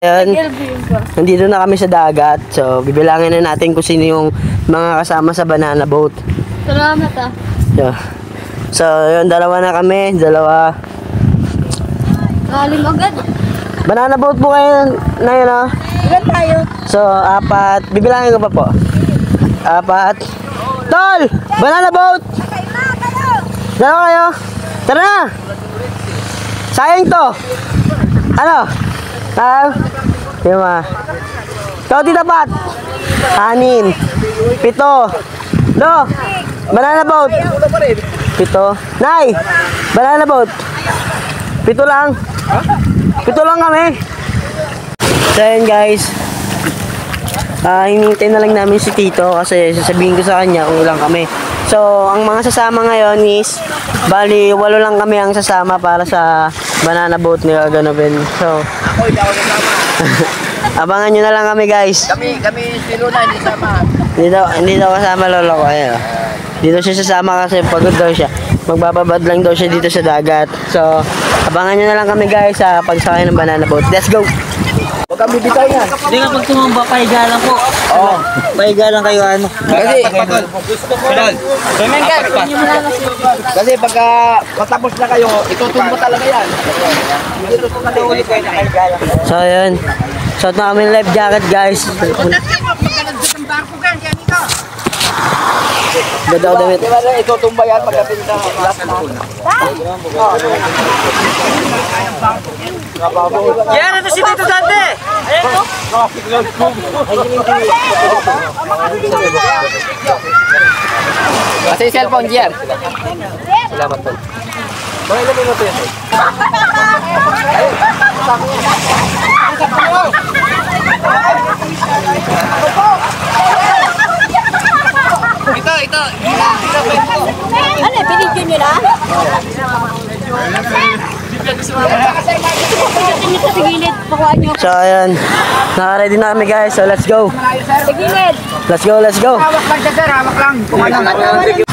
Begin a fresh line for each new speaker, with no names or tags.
Ayan, nandito na kami sa dagat. So, bibilangin na natin kung sino yung mga kasama sa banana boat.
Salamat ah.
So, yun, dalawa na kami. Dalawa.
Galing agad.
Banana boat po kayo na yun, oh.
Ilan tayo?
So, 4. Bibilangin ko pa po. 4. Tol! Banana boat! Dalawa kayo? Tara na! Sayang to! Ano? 5. Ikaw di dapat! 6. 7. Do! Banana boat! 7. Nay! Banana boat! 7 lang! 7 lang kami! So yun guys, hinihintay na lang namin si Tito kasi sasabihin ko sa kanya kung ilang kami. So ang mga sasama ngayon is bali 8 lang kami ang sasama para sa banana boat ni Ganoven. So
Ako, hindi ako kasama.
abangan nyo na lang kami guys.
Kami si Luna, hindi sama.
Hindi daw kasama lolo ko. Ayan. Dito siya sasama kasi pagod daw siya. Magbababad lang daw siya dito sa dagat. So abangan nyo na lang kami guys sa pagsakay ng banana boat. Let's go!
Huwag kang bibitaw yan.
Hindi nga pag tumamba, pahiga lang po.
Oo.
Pahiga lang kayo ano.
Kasi pagka matapos na kayo, itutumbo talaga yan.
So yun. Suot na kami ng life jacket guys. Ganda ko damit.
Diba na itutumba yan pagdating sa last na.
Yan, ito si Tito Dante! Ayan po!
Kasi cellphone, Jer. Salamat po. Bakit lang mo ito yan? Ito.
Ano, pinidyo nyo na?
So ayun. Naka-ready na kami guys. So let's go.
Sa gilid.
Let's go.
Hawak lang siya, sir. Hawak lang. Kung ano.